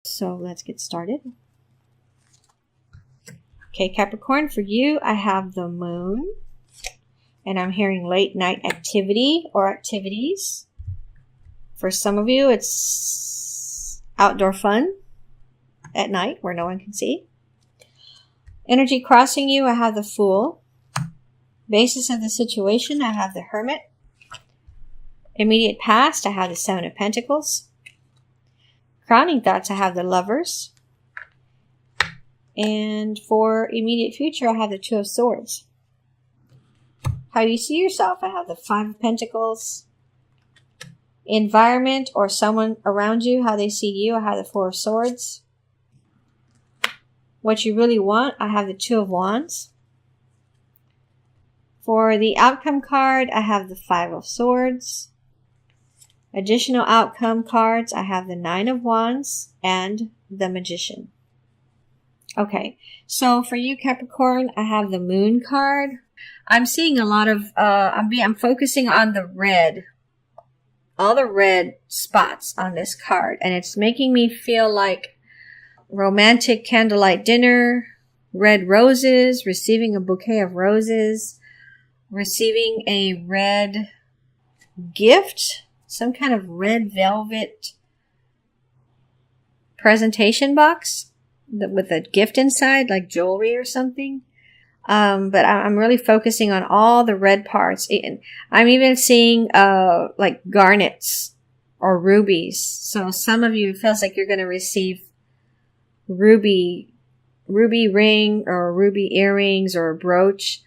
So let's get started. Okay, Capricorn, for you, I have the moon. And I'm hearing late night activity or activities. For some of you, it's outdoor fun at night where no one can see. Energy crossing you, I have the Fool. Basis of the situation, I have the Hermit. Immediate past, I have the Seven of Pentacles. Crowning thoughts, I have the Lovers. And for immediate future, I have the Two of Swords. How you see yourself, I have the Five of Pentacles. Environment or someone around you, how they see you, I have the Four of Swords. What you really want, I have the Two of Wands. For the outcome card, I have the Five of Swords. Additional outcome cards, I have the Nine of Wands and the Magician. Okay, so for you, Capricorn, I have the Moon card. I'm seeing a lot of, I'm focusing on the red, all the red spots on this card. And it's making me feel like romantic candlelight dinner, red roses, receiving a bouquet of roses, receiving a red gift, some kind of red velvet presentation box with a gift inside, like jewelry or something. But I'm really focusing on all the red parts. I'm even seeing like garnets or rubies. So some of you, it feels like you're going to receive ruby ring or ruby earrings or a brooch.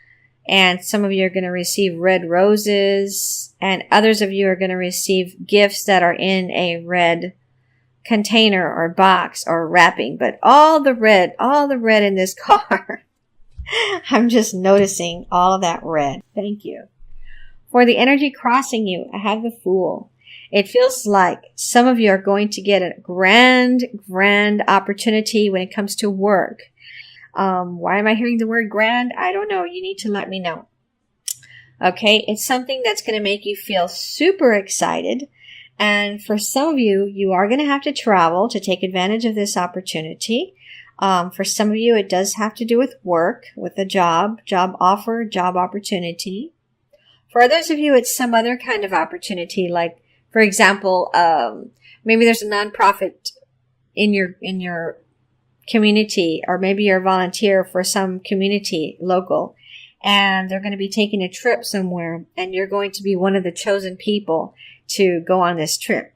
And some of you are going to receive red roses. And others of you are going to receive gifts that are in a red container or box or wrapping. But all the red in this card. I'm just noticing all of that red. Thank you. For the energy crossing you, I have the Fool. It feels like some of you are going to get a grand opportunity when it comes to work. Why am I hearing the word grand? I don't know. You need to let me know. Okay, it's something that's going to make you feel super excited. And for some of you, you are going to have to travel to take advantage of this opportunity. For some of you, it does have to do with work, with a job offer, job opportunity. For others of you, it's some other kind of opportunity. Like, for example, maybe there's a nonprofit in your community, or maybe you're a volunteer for some community local, and they're going to be taking a trip somewhere, and you're going to be one of the chosen people to go on this trip.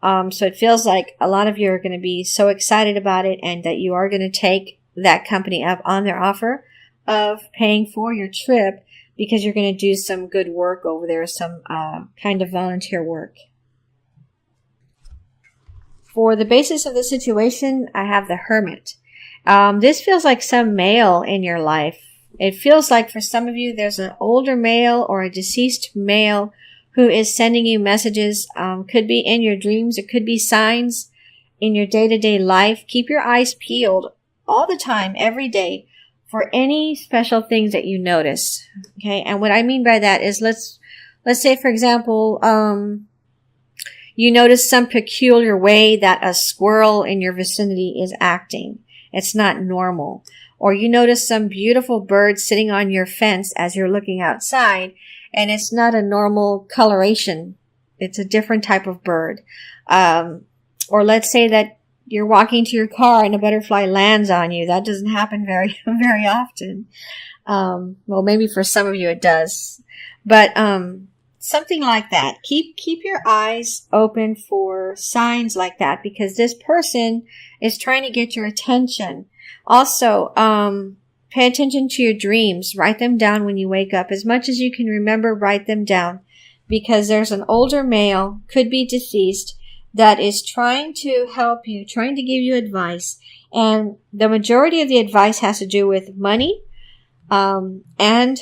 So it feels like a lot of you are going to be so excited about it, and that you are going to take that company up on their offer of paying for your trip, because you're going to do some good work over there, some kind of volunteer work. For the basis of the situation, I have the Hermit. This feels like some male in your life. It feels like for some of you, there's an older male or a deceased male who is sending you messages. Could be in your dreams. It could be signs in your day-to-day life. Keep your eyes peeled all the time, every day, for any special things that you notice. Okay. And what I mean by that is, let's say, for example, you notice some peculiar way that a squirrel in your vicinity is acting. It's not normal. Or you notice some beautiful bird sitting on your fence as you're looking outside, and it's not a normal coloration. It's a different type of bird. Or let's say that you're walking to your car and a butterfly lands on you. That doesn't happen very, very often. Well, maybe for some of you it does. But something like that. Keep your eyes open for signs like that, because this person is trying to get your attention. Also, pay attention to your dreams. Write them down when you wake up. As much as you can remember, write them down, because there's an older male, could be deceased, that is trying to help you, trying to give you advice. And the majority of the advice has to do with money, and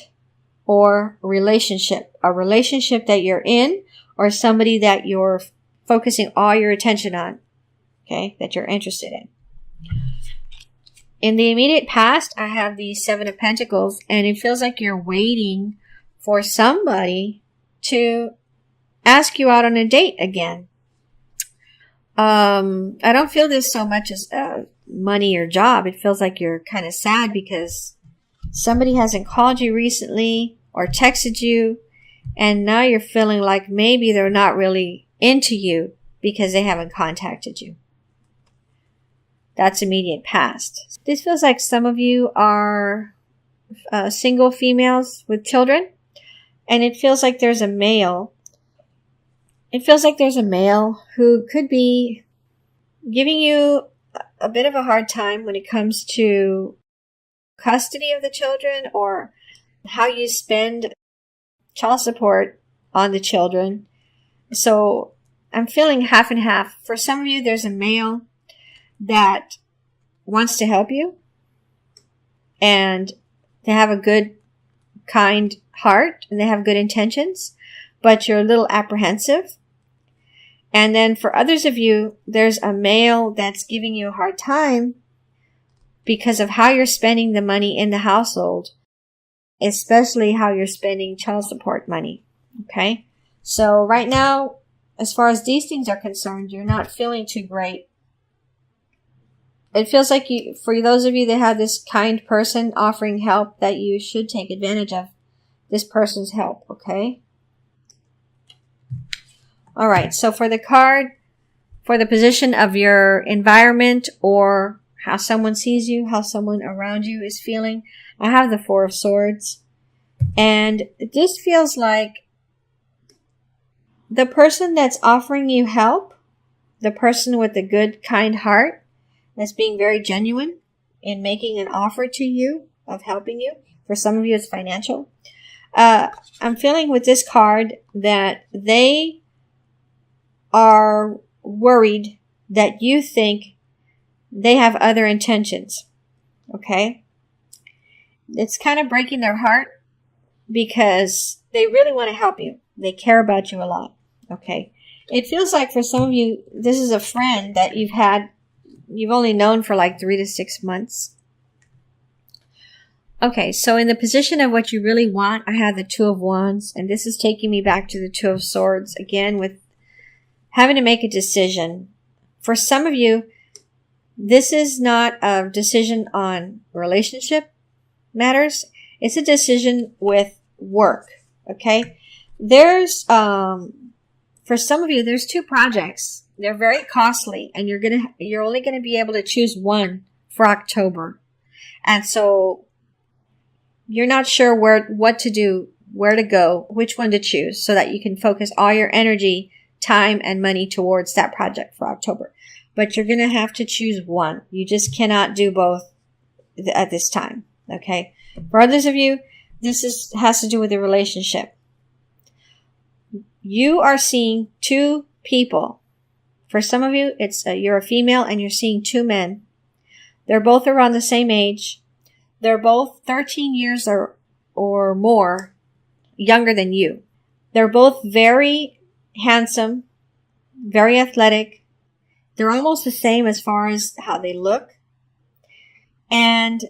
or relationship, a relationship that you're in, or somebody that you're focusing all your attention on, okay, that you're interested in. In the immediate past, I have the Seven of Pentacles, and it feels like you're waiting for somebody to ask you out on a date again. I don't feel this so much as money or job. It feels like you're kind of sad because somebody hasn't called you recently or texted you, and now you're feeling like maybe they're not really into you because they haven't contacted you. That's immediate past. This feels like some of you are single females with children, and it feels like there's a male. It feels like there's a male who could be giving you a bit of a hard time when it comes to custody of the children or how you spend child support on the children. So I'm feeling half and half. For some of you, there's a male that wants to help you and they have a good, kind heart and they have good intentions, but you're a little apprehensive. And then for others of you, there's a male that's giving you a hard time because of how you're spending the money in the household, especially how you're spending child support money. Okay? So right now, as far as these things are concerned, you're not feeling too great. It feels like for those of you that have this kind person offering help, that you should take advantage of this person's help. Okay? All right, so for the card, for the position of your environment or how someone sees you, how someone around you is feeling, I have the Four of Swords. And this feels like the person that's offering you help, the person with the good, kind heart, that's being very genuine in making an offer to you of helping you. For some of you, it's financial. I'm feeling with this card that they are worried that you think they have other intentions. Okay? It's kind of breaking their heart because they really want to help you. They care about you a lot. Okay? It feels like for some of you, this is a friend that you've only known for like 3 to 6 months. Okay, so in the position of what you really want, I have the Two of Wands, and this is taking me back to the Two of Swords again with having to make a decision. For some of you, this is not a decision on relationship matters. It's a decision with work. Okay? There's, for some of you, there's 2 projects. They're very costly and you're only going to be able to choose one for October. And so you're not sure what to do, where to go, which one to choose so that you can focus all your energy, time, and money towards that project for October. But you're going to have to choose one. You just cannot do both at this time. Okay? For others of you, this has to do with the relationship. You are seeing 2 people. For some of you, it's you're a female and you're seeing 2 men. They're both around the same age. They're both 13 years or more younger than you. They're both very handsome, very athletic. They're almost the same as far as how they look. And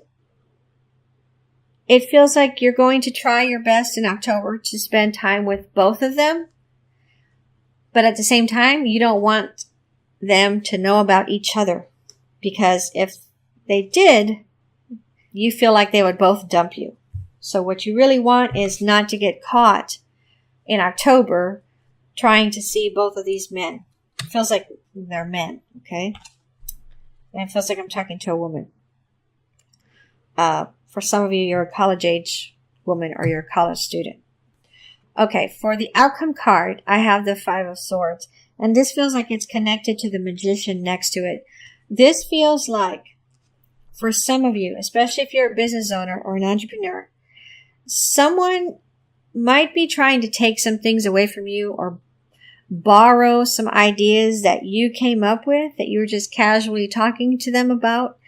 it feels like you're going to try your best in October to spend time with both of them. But at the same time, you don't want them to know about each other. Because if they did, you feel like they would both dump you. So what you really want is not to get caught in October trying to see both of these men. It feels like they're men, okay? And it feels like I'm talking to a woman. For some of you, you're a college-age woman or you're a college student. Okay, for the outcome card, I have the Five of Swords. And this feels like it's connected to the Magician next to it. This feels like, for some of you, especially if you're a business owner or an entrepreneur, someone might be trying to take some things away from you or borrow some ideas that you came up with, that you were just casually talking to them about.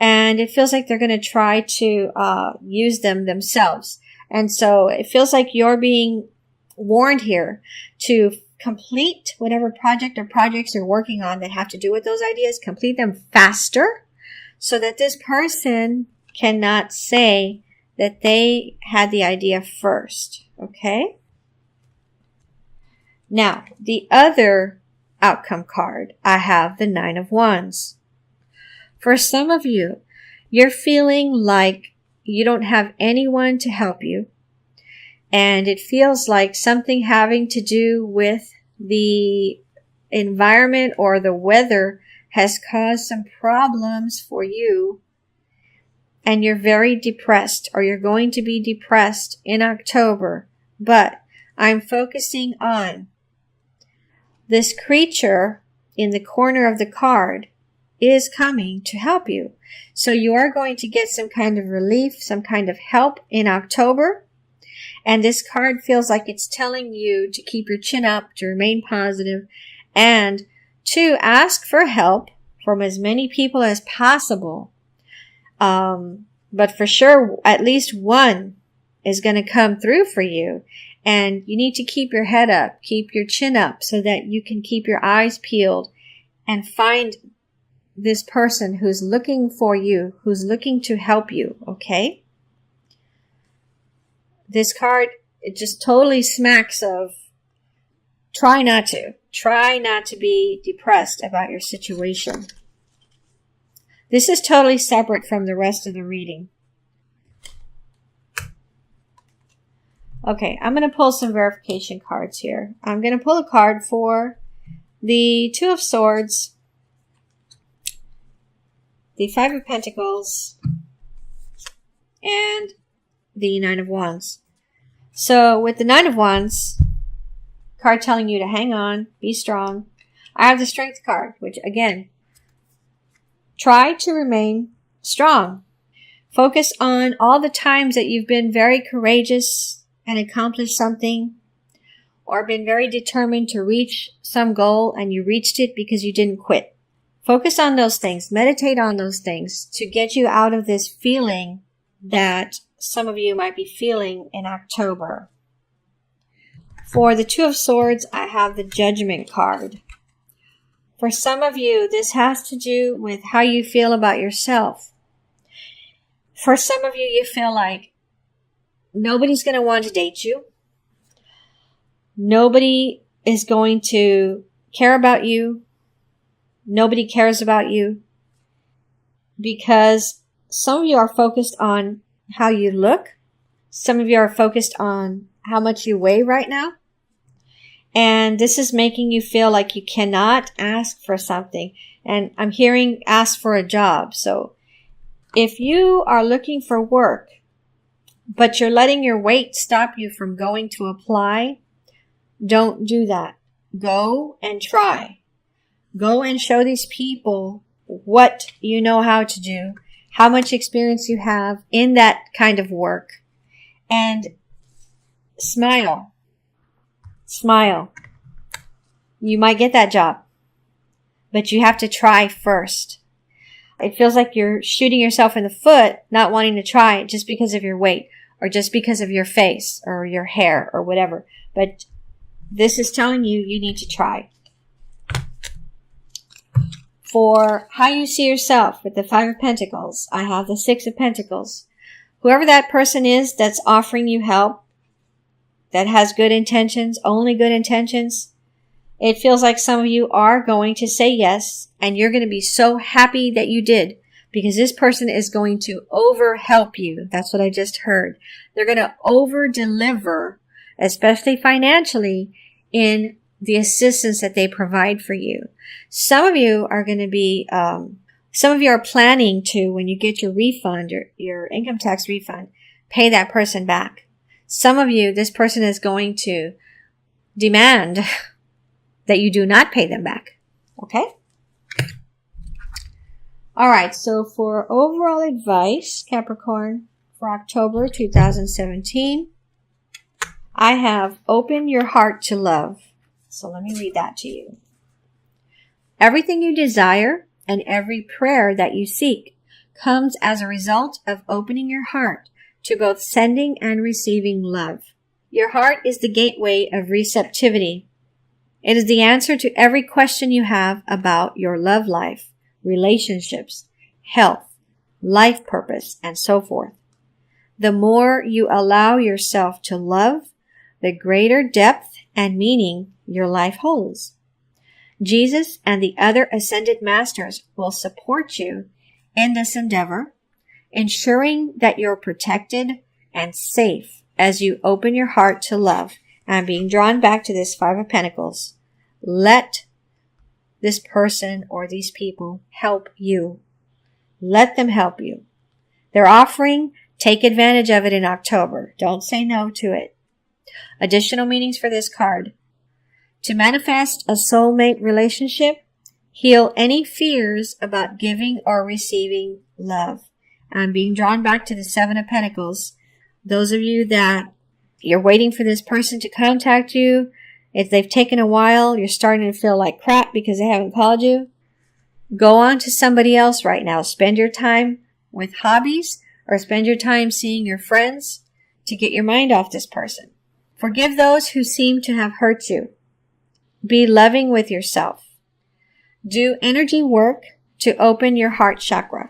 And it feels like they're going to try to use them themselves. And so it feels like you're being warned here to complete whatever project or projects you're working on that have to do with those ideas, complete them faster so that this person cannot say that they had the idea first. Okay? Now, the other outcome card, I have the Nine of Wands. For some of you, you're feeling like you don't have anyone to help you. And it feels like something having to do with the environment or the weather has caused some problems for you. And you're very depressed, or you're going to be depressed in October. But I'm focusing on this creature in the corner of the card is coming to help you. So you are going to get some kind of relief, some kind of help in October. And this card feels like it's telling you to keep your chin up, to remain positive, and to ask for help from as many people as possible. But for sure, at least one is going to come through for you. And you need to keep your head up, keep your chin up, so that you can keep your eyes peeled and find this person who's looking for you, who's looking to help you, okay? This card, it just totally smacks of try not to be depressed about your situation. This is totally separate from the rest of the reading. Okay, I'm going to pull some verification cards here. I'm going to pull a card for the Two of Swords, the Five of Pentacles, and the Nine of Wands. So with the Nine of Wands, card telling you to hang on, be strong. I have the Strength card, which again, try to remain strong. Focus on all the times that you've been very courageous and accomplished something, or been very determined to reach some goal and you reached it because you didn't quit. Focus on those things. Meditate on those things to get you out of this feeling that some of you might be feeling in October. For the Two of Swords, I have the Judgment card. For some of you, this has to do with how you feel about yourself. For some of you, you feel like nobody's going to want to date you. Nobody is going to care about you. Nobody cares about you. Because some of you are focused on how you look. Some of you are focused on how much you weigh right now. And this is making you feel like you cannot ask for something. And I'm hearing ask for a job. So if you are looking for work, but you're letting your weight stop you from going to apply, don't do that. Go and try. Go and show these people what you know how to do, how much experience you have in that kind of work, and smile. Smile. You might get that job, but you have to try first. It feels like you're shooting yourself in the foot, not wanting to try it just because of your weight or just because of your face or your hair or whatever. But this is telling you you need to try. For how you see yourself with the Five of Pentacles, I have the Six of Pentacles. Whoever that person is that's offering you help, that has good intentions, only good intentions, it feels like some of you are going to say yes, and you're going to be so happy that you did, because this person is going to over-help you. That's what I just heard. They're going to over-deliver, especially financially, in the assistance that they provide for you. Some of you are going to be, some of you are planning to, when you get your refund, your income tax refund, pay that person back. Some of you, this person is going to demand that you do not pay them back. Okay? Alright, so for overall advice, Capricorn, for October 2017, I have open your heart to love. So let me read that to you. Everything you desire and every prayer that you seek comes as a result of opening your heart to both sending and receiving love. Your heart is the gateway of receptivity. It is the answer to every question you have about your love life, relationships, health, life purpose, and so forth. The more you allow yourself to love, the greater depth and meaning your life holds. Jesus and the other ascended masters will support you in this endeavor, ensuring that you're protected and safe as you open your heart to love. And being drawn back to this Five of Pentacles, let this person or these people help you. Let them help you. They're offering, take advantage of it in October. Don't say no to it. Additional meanings for this card. To manifest a soulmate relationship, heal any fears about giving or receiving love. I'm being drawn back to the Seven of Pentacles. Those of you that you're waiting for this person to contact you, if they've taken a while, you're starting to feel like crap because they haven't called you, go on to somebody else right now. Spend your time with hobbies or spend your time seeing your friends to get your mind off this person. Forgive those who seem to have hurt you. Be loving with yourself. Do energy work to open your heart chakra.